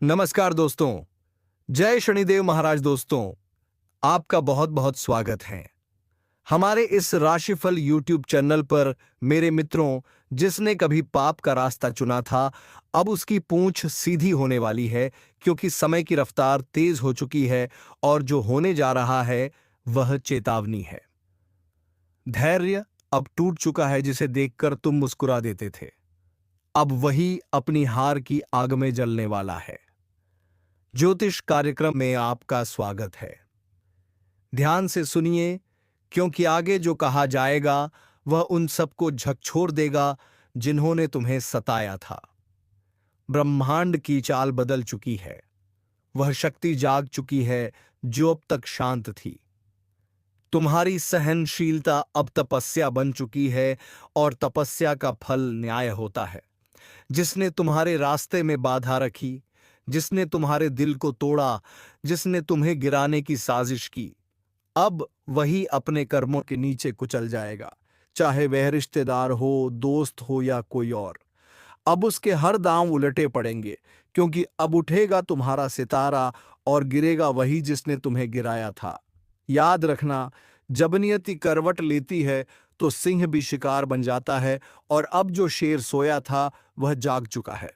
नमस्कार दोस्तों। जय शनिदेव महाराज। दोस्तों, आपका बहुत बहुत स्वागत है हमारे इस राशिफल यूट्यूब चैनल पर। मेरे मित्रों, जिसने कभी पाप का रास्ता चुना था, अब उसकी पूंछ सीधी होने वाली है, क्योंकि समय की रफ्तार तेज हो चुकी है और जो होने जा रहा है वह चेतावनी है। धैर्य अब टूट चुका है, जिसे देखकर तुम मुस्कुरा देते थे, अब वही अपनी हार की आग में जलने वाला है। ज्योतिष कार्यक्रम में आपका स्वागत है। ध्यान से सुनिए, क्योंकि आगे जो कहा जाएगा वह उन सबको झकझोर देगा जिन्होंने तुम्हें सताया था। ब्रह्मांड की चाल बदल चुकी है, वह शक्ति जाग चुकी है जो अब तक शांत थी। तुम्हारी सहनशीलता अब तपस्या बन चुकी है, और तपस्या का फल न्याय होता है। जिसने तुम्हारे रास्ते में बाधा रखी, जिसने तुम्हारे दिल को तोड़ा, जिसने तुम्हें गिराने की साजिश की, अब वही अपने कर्मों के नीचे कुचल जाएगा। चाहे वह रिश्तेदार हो, दोस्त हो या कोई और, अब उसके हर दांव उलटे पड़ेंगे, क्योंकि अब उठेगा तुम्हारा सितारा और गिरेगा वही जिसने तुम्हें गिराया था। याद रखना, जब नियति करवट लेती है तो सिंह भी शिकार बन जाता है, और अब जो शेर सोया था वह जाग चुका है।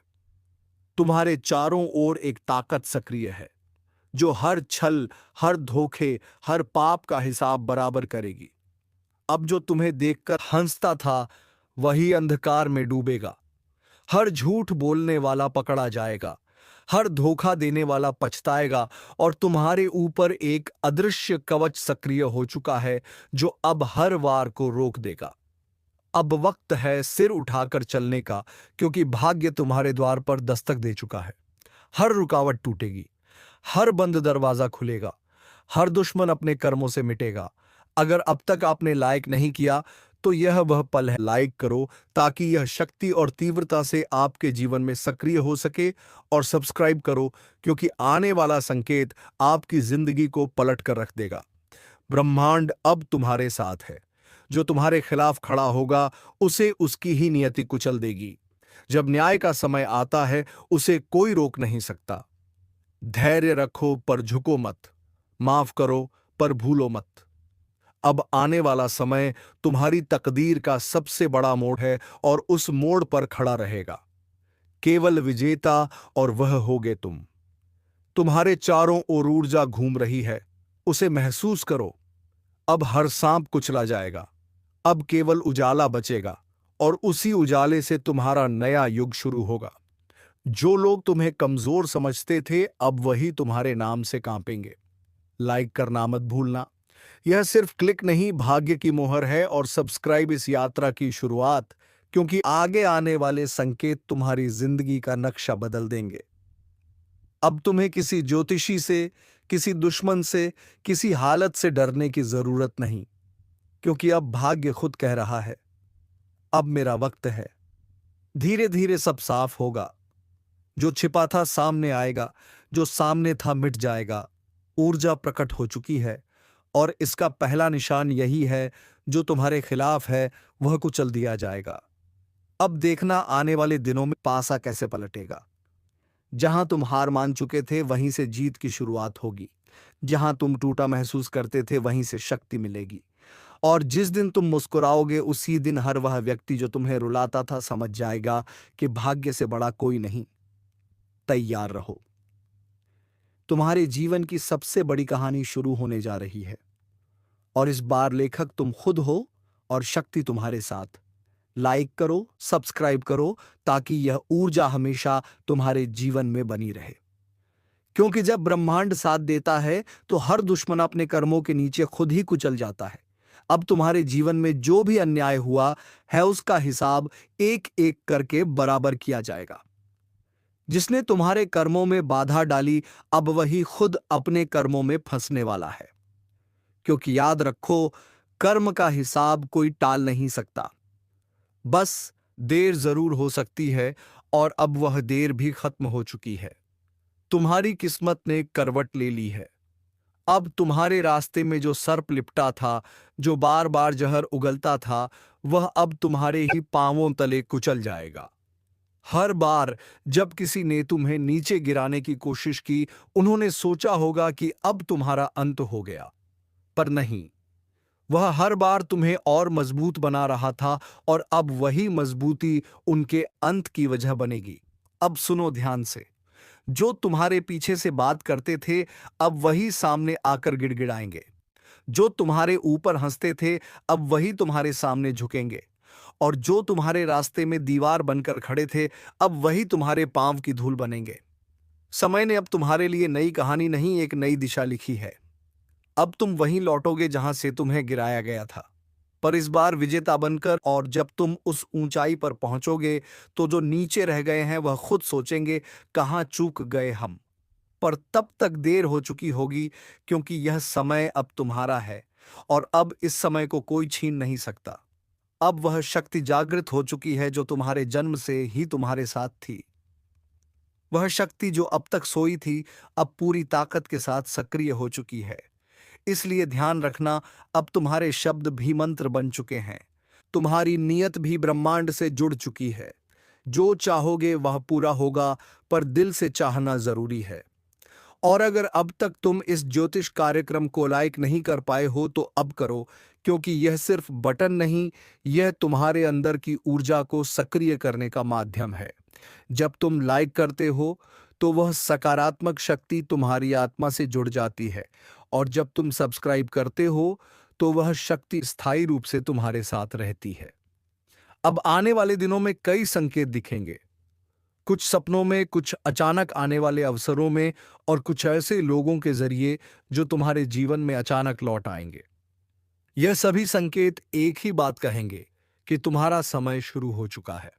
तुम्हारे चारों ओर एक ताकत सक्रिय है, जो हर छल, हर धोखे, हर पाप का हिसाब बराबर करेगी। अब जो तुम्हें देखकर हंसता था वही अंधकार में डूबेगा। हर झूठ बोलने वाला पकड़ा जाएगा, हर धोखा देने वाला पछताएगा, और तुम्हारे ऊपर एक अदृश्य कवच सक्रिय हो चुका है, जो अब हर वार को रोक देगा। अब वक्त है सिर उठाकर चलने का, क्योंकि भाग्य तुम्हारे द्वार पर दस्तक दे चुका है। हर रुकावट टूटेगी, हर बंद दरवाजा खुलेगा, हर दुश्मन अपने कर्मों से मिटेगा। अगर अब तक आपने लाइक नहीं किया तो यह वह पल है। लाइक करो ताकि यह शक्ति और तीव्रता से आपके जीवन में सक्रिय हो सके, और सब्सक्राइब करो, क्योंकि आने वाला संकेत आपकी जिंदगी को पलट कर रख देगा। ब्रह्मांड अब तुम्हारे साथ है। जो तुम्हारे खिलाफ खड़ा होगा उसे उसकी ही नियति कुचल देगी। जब न्याय का समय आता है उसे कोई रोक नहीं सकता। धैर्य रखो पर झुको मत, माफ करो पर भूलो मत। अब आने वाला समय तुम्हारी तकदीर का सबसे बड़ा मोड़ है, और उस मोड़ पर खड़ा रहेगा केवल विजेता, और वह होगे तुम। तुम्हारे चारों ओर ऊर्जा घूम रही है, उसे महसूस करो। अब हर सांप कुचला जाएगा, अब केवल उजाला बचेगा, और उसी उजाले से तुम्हारा नया युग शुरू होगा। जो लोग तुम्हें कमजोर समझते थे, अब वही तुम्हारे नाम से कांपेंगे। लाइक करना मत भूलना। यह सिर्फ क्लिक नहीं, भाग्य की मोहर है, और सब्सक्राइब इस यात्रा की शुरुआत, क्योंकि आगे आने वाले संकेत तुम्हारी जिंदगी का नक्शा बदल देंगे। अब तुम्हें किसी ज्योतिषी से, किसी दुश्मन से, किसी हालत से डरने की जरूरत नहीं, क्योंकि अब भाग्य खुद कह रहा है, अब मेरा वक्त है। धीरे धीरे सब साफ होगा। जो छिपा था सामने आएगा, जो सामने था मिट जाएगा। ऊर्जा प्रकट हो चुकी है, और इसका पहला निशान यही है, जो तुम्हारे खिलाफ है वह कुचल दिया जाएगा। अब देखना आने वाले दिनों में पासा कैसे पलटेगा। जहां तुम हार मान चुके थे वहीं से जीत की शुरुआत होगी। जहां तुम टूटा महसूस करते थे वहीं से शक्ति मिलेगी। और जिस दिन तुम मुस्कुराओगे उसी दिन हर वह व्यक्ति जो तुम्हें रुलाता था समझ जाएगा कि भाग्य से बड़ा कोई नहीं। तैयार रहो, तुम्हारे जीवन की सबसे बड़ी कहानी शुरू होने जा रही है, और इस बार लेखक तुम खुद हो और शक्ति तुम्हारे साथ। लाइक करो, सब्सक्राइब करो, ताकि यह ऊर्जा हमेशा तुम्हारे जीवन में बनी रहे। क्योंकि जब ब्रह्मांड साथ देता है तो हर दुश्मन अपने कर्मों के नीचे खुद ही कुचल जाता है। अब तुम्हारे जीवन में जो भी अन्याय हुआ है उसका हिसाब एक एक करके बराबर किया जाएगा। जिसने तुम्हारे कर्मों में बाधा डाली, अब वही खुद अपने कर्मों में फंसने वाला है। क्योंकि याद रखो, कर्म का हिसाब कोई टाल नहीं सकता। बस देर जरूर हो सकती है, और अब वह देर भी खत्म हो चुकी है। तुम्हारी किस्मत ने करवट ले ली है। अब तुम्हारे रास्ते में जो सर्प लिपटा था, जो बार बार जहर उगलता था, वह अब तुम्हारे ही पांवों तले कुचल जाएगा। हर बार जब किसी ने तुम्हें नीचे गिराने की कोशिश की, उन्होंने सोचा होगा कि अब तुम्हारा अंत हो गया, पर नहीं। वह हर बार तुम्हें और मजबूत बना रहा था और अब वही मजबूती उनके अंत की वजह बनेगी। अब सुनो ध्यान से। जो तुम्हारे पीछे से बात करते थे, अब वही सामने आकर गिड़गिड़ाएंगे। जो तुम्हारे ऊपर हंसते थे, अब वही तुम्हारे सामने झुकेंगे। और जो तुम्हारे रास्ते में दीवार बनकर खड़े थे, अब वही तुम्हारे पांव की धूल बनेंगे। समय ने अब तुम्हारे लिए नई कहानी नहीं, एक नई दिशा लिखी है। अब तुम वहीं लौटोगे जहां से तुम्हें गिराया गया था, पर इस बार विजेता बनकर। और जब तुम उस ऊंचाई पर पहुंचोगे, तो जो नीचे रह गए हैं वह खुद सोचेंगे, कहाँ चूक गए हम। पर तब तक देर हो चुकी होगी, क्योंकि यह समय अब तुम्हारा है और अब इस समय को कोई छीन नहीं सकता। अब वह शक्ति जागृत हो चुकी है जो तुम्हारे जन्म से ही तुम्हारे साथ थी। वह शक्ति जो अब तक सोई थी, अब पूरी ताकत के साथ सक्रिय हो चुकी है। इसलिए ध्यान रखना, अब तुम्हारे शब्द भी मंत्र बन चुके हैं। तुम्हारी नीयत भी ब्रह्मांड से जुड़ चुकी है। जो चाहोगे वह पूरा होगा, पर दिल से चाहना जरूरी है। और अगर अब तक तुम इस ज्योतिष कार्यक्रम को लाइक नहीं कर पाए हो, तो अब करो, क्योंकि यह सिर्फ बटन नहीं, यह तुम्हारे अंदर की ऊर्जा को सक्रिय करने का माध्यम है। जब तुम लाइक करते हो, तो वह सकारात्मक शक्ति तुम्हारी आत्मा से जुड़ जाती है, और जब तुम सब्सक्राइब करते हो, तो वह शक्ति स्थायी रूप से तुम्हारे साथ रहती है। अब आने वाले दिनों में कई संकेत दिखेंगे, कुछ सपनों में, कुछ अचानक आने वाले अवसरों में, और कुछ ऐसे लोगों के जरिए जो तुम्हारे जीवन में अचानक लौट आएंगे। यह सभी संकेत एक ही बात कहेंगे कि तुम्हारा समय शुरू हो चुका है।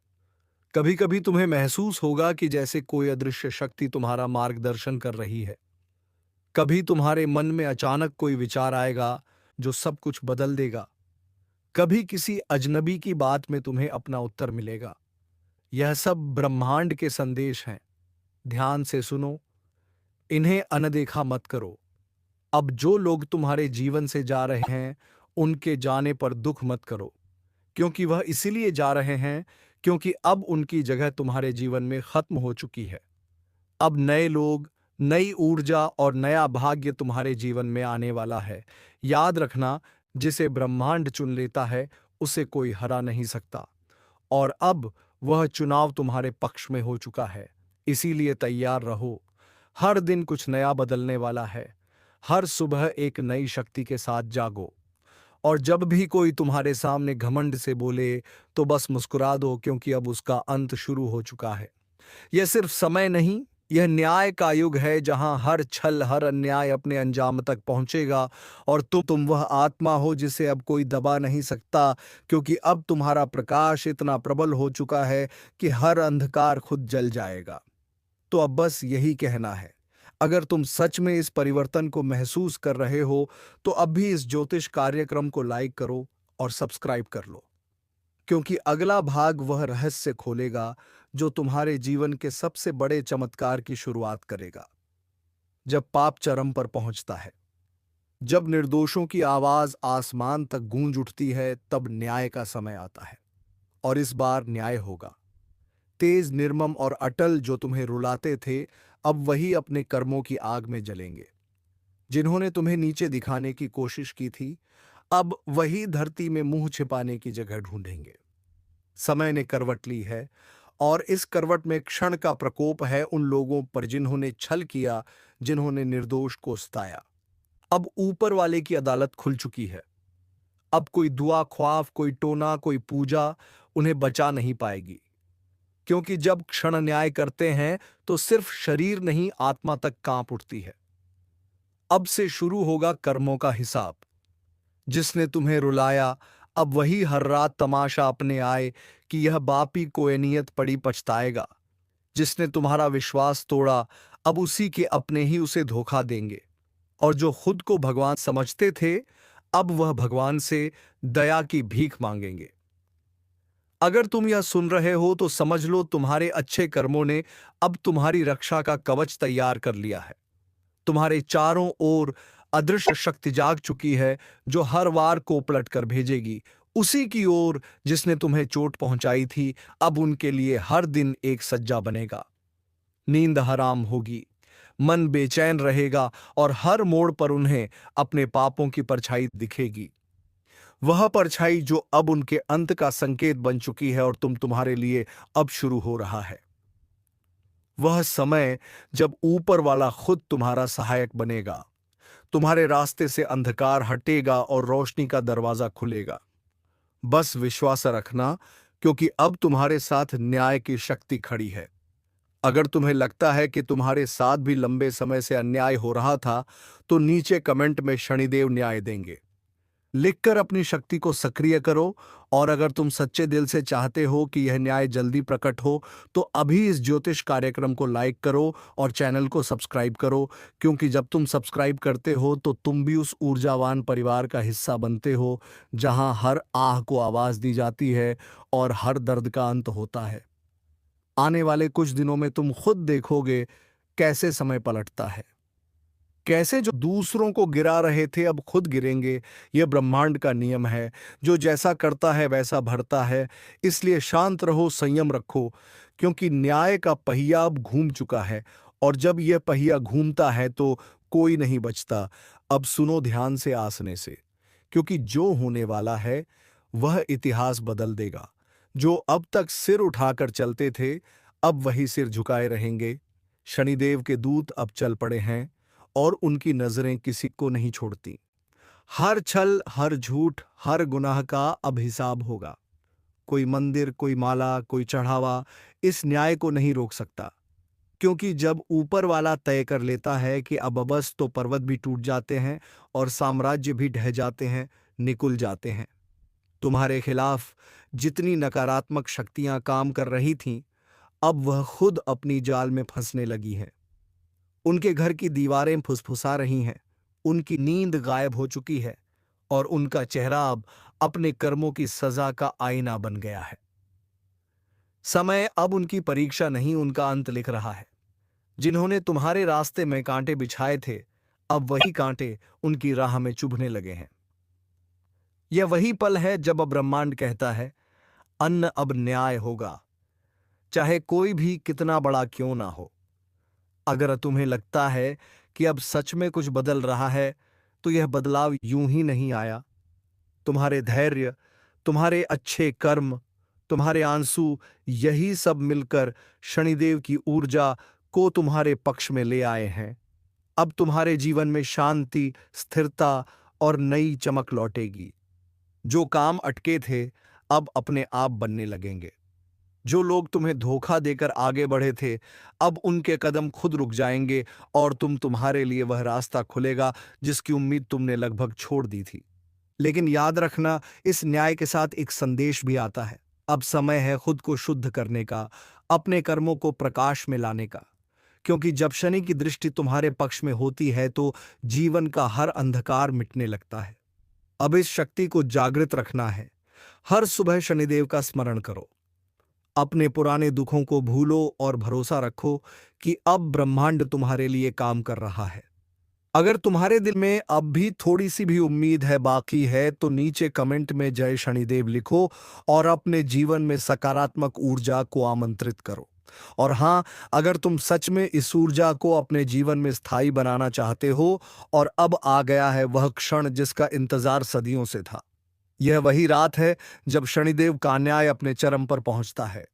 कभी कभी तुम्हें महसूस होगा कि जैसे कोई अदृश्य शक्ति तुम्हारा मार्गदर्शन कर रही है। कभी तुम्हारे मन में अचानक कोई विचार आएगा जो सब कुछ बदल देगा। कभी किसी अजनबी की बात में तुम्हें अपना उत्तर मिलेगा। यह सब ब्रह्मांड के संदेश हैं। ध्यान से सुनो, इन्हें अनदेखा मत करो। अब जो लोग तुम्हारे जीवन से जा रहे हैं, उनके जाने पर दुख मत करो, क्योंकि वह इसीलिए जा रहे हैं क्योंकि अब उनकी जगह तुम्हारे जीवन में खत्म हो चुकी है। अब नए लोग, नई ऊर्जा और नया भाग्य तुम्हारे जीवन में आने वाला है। याद रखना, जिसे ब्रह्मांड चुन लेता है, उसे कोई हरा नहीं सकता। और अब वह चुनाव तुम्हारे पक्ष में हो चुका है। इसीलिए तैयार रहो। हर दिन कुछ नया बदलने वाला है। हर सुबह एक नई शक्ति के साथ जागो। और जब भी कोई तुम्हारे सामने घमंड से बोले, तो बस मुस्कुरा दो, क्योंकि अब उसका अंत शुरू हो चुका है। यह सिर्फ समय नहीं, यह न्याय का युग है, जहां हर छल, हर अन्याय अपने अंजाम तक पहुंचेगा। और तुम वह आत्मा हो जिसे अब कोई दबा नहीं सकता, क्योंकि अब तुम्हारा प्रकाश इतना प्रबल हो चुका है कि हर अंधकार खुद जल जाएगा। तो अब बस यही कहना है, अगर तुम सच में इस परिवर्तन को महसूस कर रहे हो, तो अब भी इस ज्योतिष कार्यक्रम को लाइक करो और सब्सक्राइब कर लो, क्योंकि अगला भाग वह रहस्य खोलेगा जो तुम्हारे जीवन के सबसे बड़े चमत्कार की शुरुआत करेगा। जब पाप चरम पर पहुंचता है, जब निर्दोषों की आवाज आसमान तक गूंज उठती है, तब न्याय का समय आता है। और इस बार न्याय होगा। तेज, निर्मम और अटल जो तुम्हें रुलाते थे, अब वही अपने कर्मों की आग में जलेंगे। जिन्होंने तुम्हें नीचे दिखाने की कोशिश की थी, अब वही धरती में मुंह छिपाने की जगह ढूंढेंगे। समय ने करवट ली है, और इस करवट में क्षण का प्रकोप है उन लोगों पर जिन्होंने छल किया, जिन्होंने निर्दोष को सताया। अब ऊपर वाले की अदालत खुल चुकी है। अब कोई दुआ ख्वाफ, कोई टोना, कोई पूजा उन्हें बचा नहीं पाएगी, क्योंकि जब क्षण न्याय करते हैं, तो सिर्फ शरीर नहीं, आत्मा तक कांप उठती है। अब से शुरू होगा कर्मों का हिसाब। जिसने तुम्हें रुलाया, अब वही हर रात तमाशा अपने आए कि यह बापी कोयनियत पड़ी पछताएगा। जिसने तुम्हारा विश्वास तोड़ा, अब उसी के अपने ही उसे धोखा देंगे। और जो खुद को भगवान समझते थे, अब वह भगवान से दया की भीख मांगेंगे। अगर तुम यह सुन रहे हो, तो समझ लो तुम्हारे अच्छे कर्मों ने अब तुम्हारी रक्षा का कवच तैयार कर लिया है। तुम्हारे चारों ओर अदृश्य शक्ति जाग चुकी है, जो हर वार को पलट कर भेजेगी उसी की ओर जिसने तुम्हें चोट पहुंचाई थी, अब उनके लिए हर दिन एक सज्जा बनेगा। नींद हराम होगी, मन बेचैन रहेगा और हर मोड़ पर उन्हें अपने पापों की परछाई दिखेगी। वह परछाई जो अब उनके अंत का संकेत बन चुकी है और तुम्हारे लिए अब शुरू हो रहा है। वह समय जब ऊपर वाला खुद तुम्हारा सहायक बनेगा, तुम्हारे रास्ते से अंधकार हटेगा और रोशनी का दरवाजा खुलेगा। बस विश्वास रखना, क्योंकि अब तुम्हारे साथ न्याय की शक्ति खड़ी है। अगर तुम्हें लगता है कि तुम्हारे साथ भी लंबे समय से अन्याय हो रहा था, तो नीचे कमेंट में शनिदेव न्याय देंगे लिखकर अपनी शक्ति को सक्रिय करो। और अगर तुम सच्चे दिल से चाहते हो कि यह न्याय जल्दी प्रकट हो, तो अभी इस ज्योतिष कार्यक्रम को लाइक करो और चैनल को सब्सक्राइब करो, क्योंकि जब तुम सब्सक्राइब करते हो तो तुम भी उस ऊर्जावान परिवार का हिस्सा बनते हो, जहां हर आह को आवाज दी जाती है और हर दर्द का अंत होता है। आने वाले कुछ दिनों में तुम खुद देखोगे कैसे समय पलटता है, कैसे जो दूसरों को गिरा रहे थे अब खुद गिरेंगे। यह ब्रह्मांड का नियम है, जो जैसा करता है वैसा भरता है। इसलिए शांत रहो, संयम रखो, क्योंकि न्याय का पहिया अब घूम चुका है। और जब यह पहिया घूमता है तो कोई नहीं बचता। अब सुनो ध्यान से आसने से, क्योंकि जो होने वाला है वह इतिहास बदल देगा। जो अब तक सिर उठाकर चलते थे, अब वही सिर झुकाए रहेंगे। शनिदेव के दूत अब चल पड़े हैं और उनकी नजरें किसी को नहीं छोड़ती। हर छल, हर झूठ, हर गुनाह का अब हिसाब होगा। कोई मंदिर, कोई माला, कोई चढ़ावा इस न्याय को नहीं रोक सकता, क्योंकि जब ऊपर वाला तय कर लेता है कि अब बस, तो पर्वत भी टूट जाते हैं और साम्राज्य भी ढह जाते हैं, निकुल जाते हैं। तुम्हारे खिलाफ जितनी नकारात्मक शक्तियां काम कर रही थीं, अब वह खुद अपनी जाल में फंसने लगी हैं। उनके घर की दीवारें फुसफुसा रही हैं, उनकी नींद गायब हो चुकी है और उनका चेहरा अब अपने कर्मों की सजा का आईना बन गया है। समय अब उनकी परीक्षा नहीं, उनका अंत लिख रहा है। जिन्होंने तुम्हारे रास्ते में कांटे बिछाए थे, अब वही कांटे उनकी राह में चुभने लगे हैं। यह वही पल है जब अब ब्रह्मांड कहता है, अन्न अब न्याय होगा, चाहे कोई भी कितना बड़ा क्यों ना हो। अगर तुम्हें लगता है कि अब सच में कुछ बदल रहा है, तो यह बदलाव यूं ही नहीं आया। तुम्हारे धैर्य, तुम्हारे अच्छे कर्म, तुम्हारे आंसू, यही सब मिलकर शनिदेव की ऊर्जा को तुम्हारे पक्ष में ले आए हैं। अब तुम्हारे जीवन में शांति, स्थिरता और नई चमक लौटेगी। जो काम अटके थे, अब अपने आप बनने लगेंगे। जो लोग तुम्हें धोखा देकर आगे बढ़े थे, अब उनके कदम खुद रुक जाएंगे और तुम्हारे लिए वह रास्ता खुलेगा जिसकी उम्मीद तुमने लगभग छोड़ दी थी। लेकिन याद रखना, इस न्याय के साथ एक संदेश भी आता है। अब समय है खुद को शुद्ध करने का, अपने कर्मों को प्रकाश में लाने का, क्योंकि जब शनि की दृष्टि तुम्हारे पक्ष में होती है तो जीवन का हर अंधकार मिटने लगता है। अब इस शक्ति को जागृत रखना है। हर सुबह शनिदेव का स्मरण करो, अपने पुराने दुखों को भूलो और भरोसा रखो कि अब ब्रह्मांड तुम्हारे लिए काम कर रहा है। अगर तुम्हारे दिल में अब भी थोड़ी सी भी उम्मीद है, बाकी है, तो नीचे कमेंट में जय शनिदेव लिखो और अपने जीवन में सकारात्मक ऊर्जा को आमंत्रित करो। और हाँ, अगर तुम सच में इस ऊर्जा को अपने जीवन में स्थायी बनाना चाहते हो, और अब आ गया है वह क्षण जिसका इंतजार सदियों से था। यह वही रात है जब शनिदेव का न्याय अपने चरम पर पहुंचता है।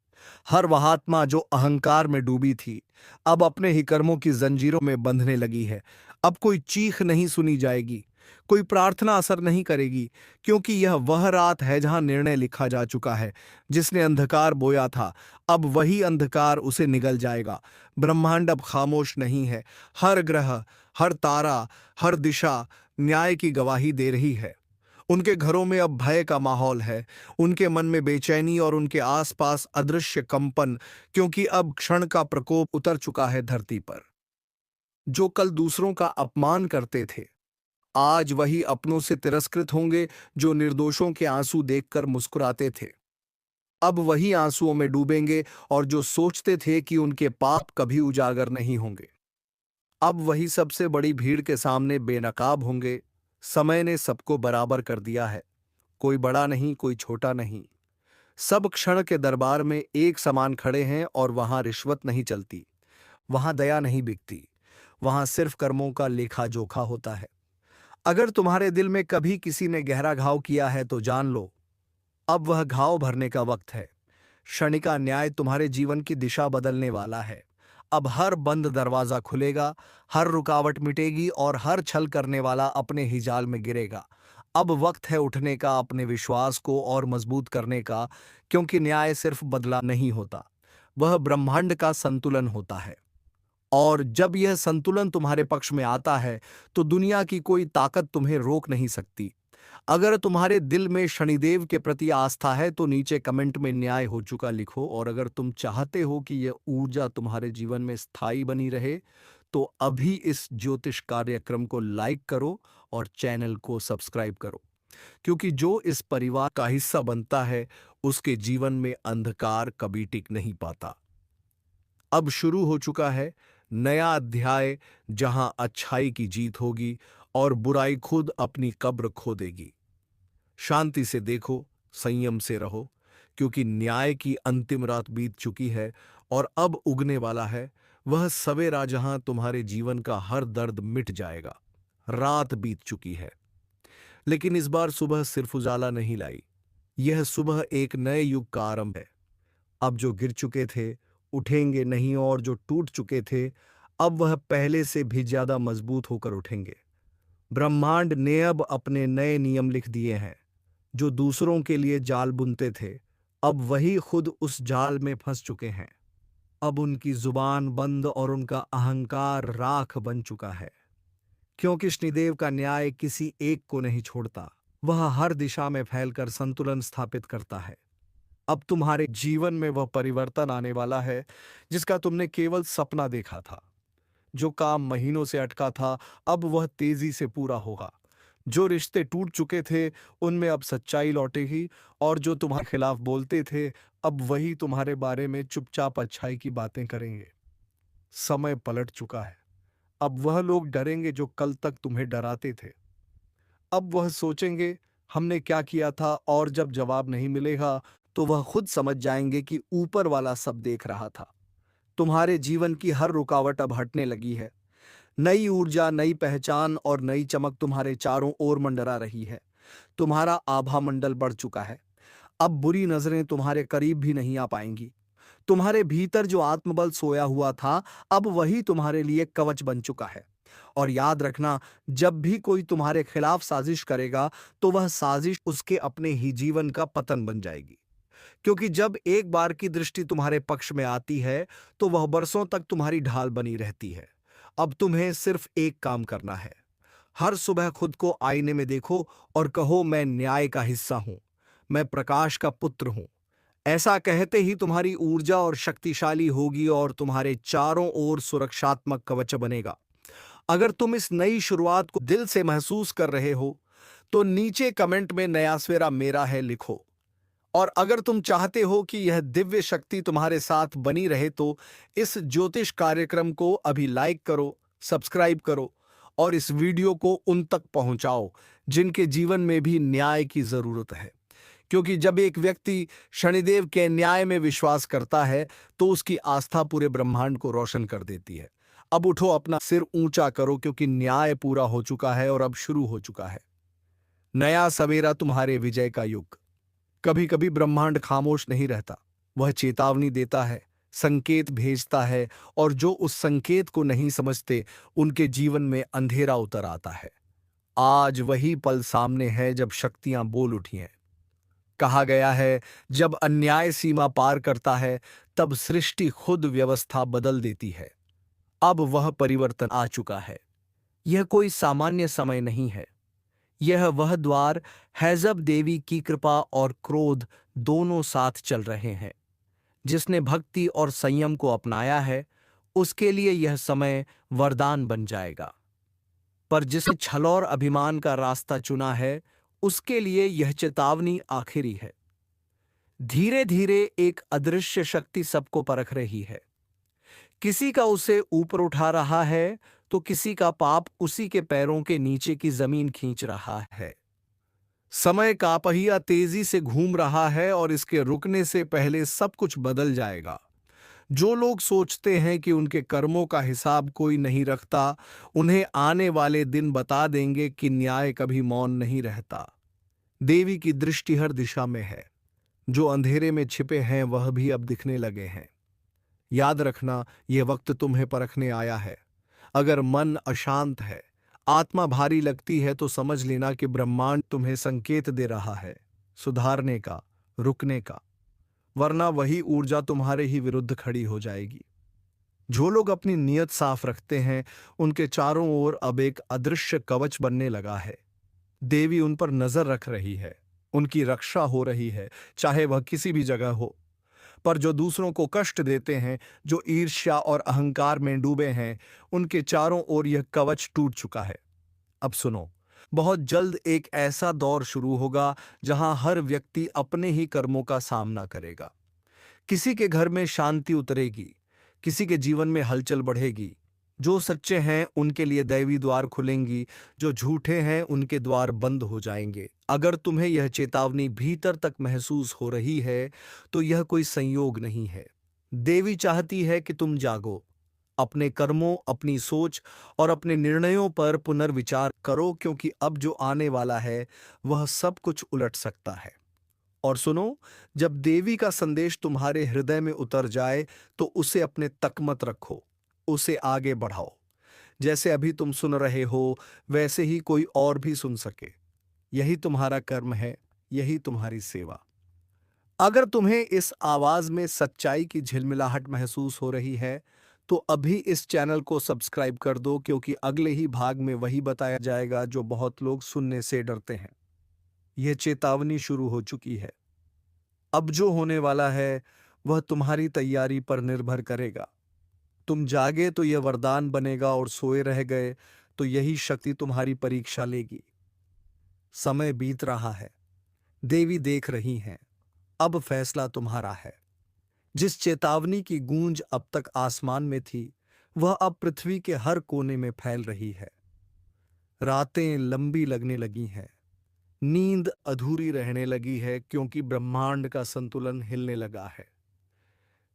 हर वह आत्मा जो अहंकार में डूबी थी, अब अपने ही कर्मों की जंजीरों में बंधने लगी है। अब कोई चीख नहीं सुनी जाएगी, कोई प्रार्थना असर नहीं करेगी, क्योंकि यह वह रात है जहां निर्णय लिखा जा चुका है। जिसने अंधकार बोया था, अब वही अंधकार उसे निगल जाएगा। ब्रह्मांड अब खामोश नहीं है। हर ग्रह, हर तारा, हर दिशा न्याय की गवाही दे रही है। उनके घरों में अब भय का माहौल है, उनके मन में बेचैनी और उनके आसपास अदृश्य कंपन, क्योंकि अब क्षण का प्रकोप उतर चुका है धरती पर। जो कल दूसरों का अपमान करते थे, आज वही अपनों से तिरस्कृत होंगे। जो निर्दोषों के आंसू देखकर मुस्कुराते थे, अब वही आंसुओं में डूबेंगे। और जो सोचते थे कि उनके पाप कभी उजागर नहीं होंगे, अब वही सबसे बड़ी भीड़ के सामने बेनकाब होंगे। समय ने सबको बराबर कर दिया है। कोई बड़ा नहीं, कोई छोटा नहीं। सब क्षण के दरबार में एक समान खड़े हैं और वहां रिश्वत नहीं चलती, वहां दया नहीं बिकती, वहां सिर्फ कर्मों का लेखा जोखा होता है। अगर तुम्हारे दिल में कभी किसी ने गहरा घाव किया है तो जान लो, अब वह घाव भरने का वक्त है। शनि का न्याय तुम्हारे जीवन की दिशा बदलने वाला है। अब हर बंद दरवाजा खुलेगा, हर रुकावट मिटेगी और हर छल करने वाला अपने ही जाल में गिरेगा। अब वक्त है उठने का, अपने विश्वास को और मजबूत करने का, क्योंकि न्याय सिर्फ बदला नहीं होता, वह ब्रह्मांड का संतुलन होता है। और जब यह संतुलन तुम्हारे पक्ष में आता है तो दुनिया की कोई ताकत तुम्हें रोक नहीं सकती। अगर तुम्हारे दिल में शनिदेव के प्रति आस्था है तो नीचे कमेंट में न्याय हो चुका लिखो, और अगर तुम चाहते हो कि यह ऊर्जा तुम्हारे जीवन में स्थायी बनी रहे तो अभी इस ज्योतिष कार्यक्रम को लाइक करो और चैनल को सब्सक्राइब करो, क्योंकि जो इस परिवार का हिस्सा बनता है उसके जीवन में अंधकार कभी टिक नहीं पाता। अब शुरू हो चुका है नया अध्याय, जहां अच्छाई की जीत होगी और बुराई खुद अपनी कब्र खोदेगी। शांति से देखो, संयम से रहो, क्योंकि न्याय की अंतिम रात बीत चुकी है और अब उगने वाला है वह सवेरा जहां तुम्हारे जीवन का हर दर्द मिट जाएगा। रात बीत चुकी है, लेकिन इस बार सुबह सिर्फ उजाला नहीं लाई, यह सुबह एक नए युग का आरंभ है। अब जो गिर चुके थे उठेंगे नहीं, और जो टूट चुके थे अब वह पहले से भी ज्यादा मजबूत होकर उठेंगे। ब्रह्मांड ने अब अपने नए नियम लिख दिए हैं। जो दूसरों के लिए जाल बुनते थे अब वही खुद उस जाल में फंस चुके हैं। अब उनकी जुबान बंद और उनका अहंकार राख बन चुका है, क्योंकि शनिदेव का न्याय किसी एक को नहीं छोड़ता, वह हर दिशा में फैलकर संतुलन स्थापित करता है। अब तुम्हारे जीवन में वह परिवर्तन आने वाला है जिसका तुमने केवल सपना देखा था। जो काम महीनों से अटका था अब वह तेजी से पूरा होगा। जो रिश्ते टूट चुके थे उनमें अब सच्चाई लौटेगी, और जो तुम्हारे खिलाफ बोलते थे अब वही तुम्हारे बारे में चुपचाप अच्छाई की बातें करेंगे। समय पलट चुका है। अब वह लोग डरेंगे जो कल तक तुम्हें डराते थे। अब वह सोचेंगे हमने क्या किया था, और जब जवाब नहीं मिलेगा तो वह खुद समझ जाएंगे कि ऊपर वाला सब देख रहा था। तुम्हारे जीवन की हर रुकावट अब हटने लगी है। नई ऊर्जा, नई पहचान और नई चमक तुम्हारे चारों ओर मंडरा रही है। तुम्हारा आभा मंडल बढ़ चुका है। अब बुरी नजरें तुम्हारे करीब भी नहीं आ पाएंगी। तुम्हारे भीतर जो आत्मबल सोया हुआ था अब वही तुम्हारे लिए कवच बन चुका है। और याद रखना, जब भी कोई तुम्हारे खिलाफ साजिश करेगा तो वह साजिश उसके अपने ही जीवन का पतन बन जाएगी, क्योंकि जब एक बार की दृष्टि तुम्हारे पक्ष में आती है तो वह बरसों तक तुम्हारी ढाल बनी रहती है। अब तुम्हें सिर्फ एक काम करना है। हर सुबह खुद को आईने में देखो और कहो, मैं न्याय का हिस्सा हूं, मैं प्रकाश का पुत्र हूं। ऐसा कहते ही तुम्हारी ऊर्जा और शक्तिशाली होगी और तुम्हारे चारों ओर सुरक्षात्मक कवच बनेगा। अगर तुम इस नई शुरुआत को दिल से महसूस कर रहे हो तो नीचे कमेंट में नया सवेरा मेरा है लिखो। और अगर तुम चाहते हो कि यह दिव्य शक्ति तुम्हारे साथ बनी रहे तो इस ज्योतिष कार्यक्रम को अभी लाइक करो, सब्सक्राइब करो और इस वीडियो को उन तक पहुंचाओ जिनके जीवन में भी न्याय की जरूरत है। क्योंकि जब एक व्यक्ति शनिदेव के न्याय में विश्वास करता है तो उसकी आस्था पूरे ब्रह्मांड को रोशन कर देती है। अब उठो, अपना सिर ऊंचा करो, क्योंकि न्याय पूरा हो चुका है और अब शुरू हो चुका है नया सवेरा, तुम्हारे विजय का युग। कभी कभी ब्रह्मांड खामोश नहीं रहता, वह चेतावनी देता है, संकेत भेजता है, और जो उस संकेत को नहीं समझते उनके जीवन में अंधेरा उतर आता है। आज वही पल सामने है जब शक्तियां बोल उठी हैं। कहा गया है, जब अन्याय सीमा पार करता है तब सृष्टि खुद व्यवस्था बदल देती है। अब वह परिवर्तन आ चुका है। यह कोई सामान्य समय नहीं है, यह वह द्वार है जब देवी की कृपा और क्रोध दोनों साथ चल रहे हैं। जिसने भक्ति और संयम को अपनाया है उसके लिए यह समय वरदान बन जाएगा, पर जिसने छल और अभिमान का रास्ता चुना है उसके लिए यह चेतावनी आखिरी है। धीरे धीरे एक अदृश्य शक्ति सबको परख रही है। किसी का उसे ऊपर उठा रहा है तो किसी का पाप उसी के पैरों के नीचे की जमीन खींच रहा है। समय का पहिया तेजी से घूम रहा है और इसके रुकने से पहले सब कुछ बदल जाएगा। जो लोग सोचते हैं कि उनके कर्मों का हिसाब कोई नहीं रखता, उन्हें आने वाले दिन बता देंगे कि न्याय कभी मौन नहीं रहता। देवी की दृष्टि हर दिशा में है। जो अंधेरे में छिपे हैं वह भी अब दिखने लगे हैं। याद रखना, यह वक्त तुम्हें परखने आया है। अगर मन अशांत है, आत्मा भारी लगती है, तो समझ लेना कि ब्रह्मांड तुम्हें संकेत दे रहा है सुधारने का, रुकने का, वरना वही ऊर्जा तुम्हारे ही विरुद्ध खड़ी हो जाएगी। जो लोग अपनी नीयत साफ रखते हैं, उनके चारों ओर अब एक अदृश्य कवच बनने लगा है। देवी उन पर नजर रख रही है, उनकी रक्षा हो रही है, चाहे वह किसी भी जगह हो। पर जो दूसरों को कष्ट देते हैं, जो ईर्ष्या और अहंकार में डूबे हैं, उनके चारों ओर यह कवच टूट चुका है। अब सुनो, बहुत जल्द एक ऐसा दौर शुरू होगा जहां हर व्यक्ति अपने ही कर्मों का सामना करेगा। किसी के घर में शांति उतरेगी, किसी के जीवन में हलचल बढ़ेगी। जो सच्चे हैं उनके लिए दैवी द्वार खुलेंगी, जो झूठे हैं उनके द्वार बंद हो जाएंगे। अगर तुम्हें यह चेतावनी भीतर तक महसूस हो रही है, तो यह कोई संयोग नहीं है। देवी चाहती है कि तुम जागो, अपने कर्मों, अपनी सोच और अपने निर्णयों पर पुनर्विचार करो, क्योंकि अब जो आने वाला है वह सब कुछ उलट सकता है। और सुनो, जब देवी का संदेश तुम्हारे हृदय में उतर जाए, तो उसे अपने तक मत रखो, उसे आगे बढ़ाओ। जैसे अभी तुम सुन रहे हो, वैसे ही कोई और भी सुन सके। यही तुम्हारा कर्म है, यही तुम्हारी सेवा। अगर तुम्हें इस आवाज में सच्चाई की झिलमिलाहट महसूस हो रही है, तो अभी इस चैनल को सब्सक्राइब कर दो, क्योंकि अगले ही भाग में वही बताया जाएगा जो बहुत लोग सुनने से डरते हैं। यह चेतावनी शुरू हो चुकी है। अब जो होने वाला है वह तुम्हारी तैयारी पर निर्भर करेगा। तुम जागे तो यह वरदान बनेगा, और सोए रह गए तो यही शक्ति तुम्हारी परीक्षा लेगी। समय बीत रहा है, देवी देख रही हैं। अब फैसला तुम्हारा है। जिस चेतावनी की गूंज अब तक आसमान में थी, वह अब पृथ्वी के हर कोने में फैल रही है। रातें लंबी लगने लगी हैं, नींद अधूरी रहने लगी है, क्योंकि ब्रह्मांड का संतुलन हिलने लगा है।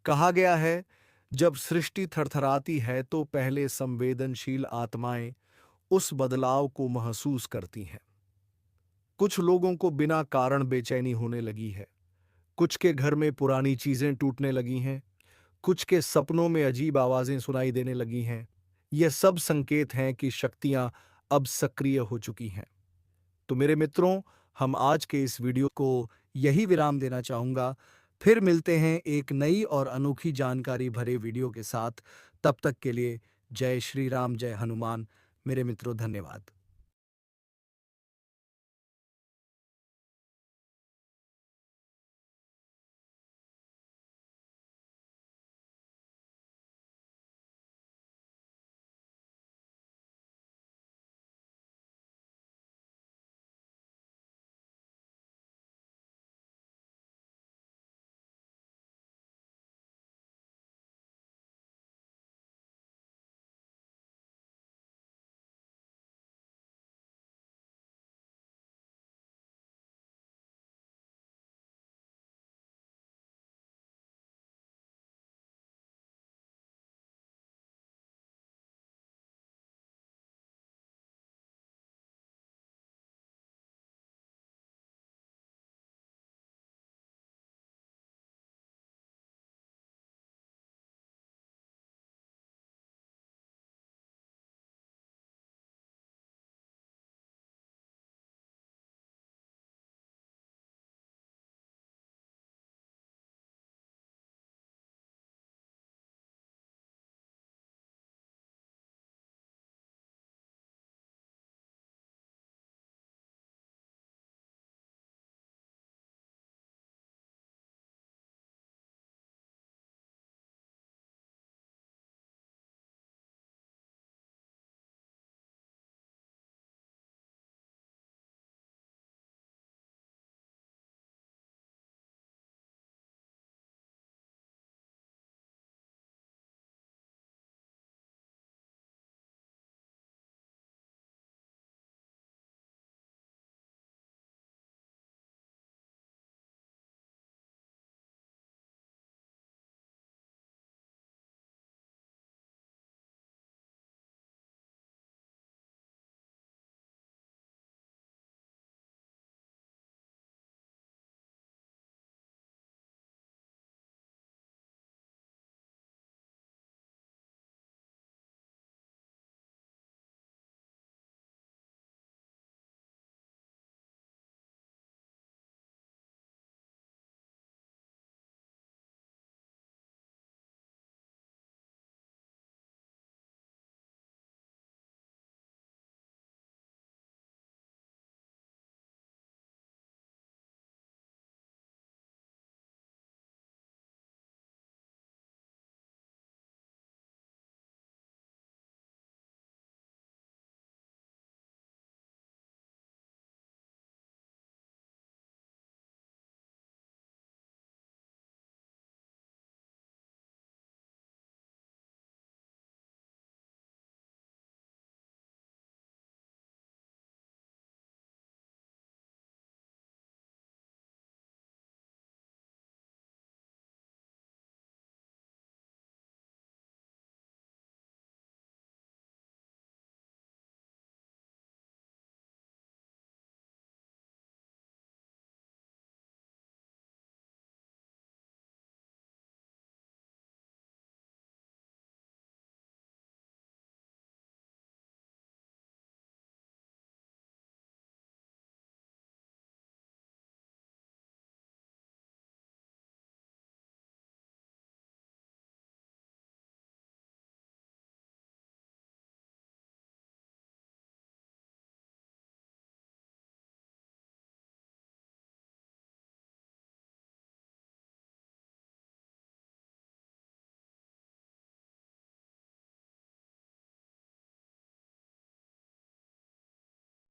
कहा गया है, जब सृष्टि थरथराती है तो पहले संवेदनशील आत्माएं उस बदलाव को महसूस करती हैं। कुछ लोगों को बिना कारण बेचैनी होने लगी है, कुछ के घर में पुरानी चीजें टूटने लगी हैं, कुछ के सपनों में अजीब आवाजें सुनाई देने लगी हैं। यह सब संकेत हैं कि शक्तियां अब सक्रिय हो चुकी हैं। तो मेरे मित्रों, हम आज के इस वीडियो को यही विराम देना चाहूंगा। फिर मिलते हैं एक नई और अनोखी जानकारी भरे वीडियो के साथ। तब तक के लिए जय श्री राम, जय हनुमान। मेरे मित्रों, धन्यवाद।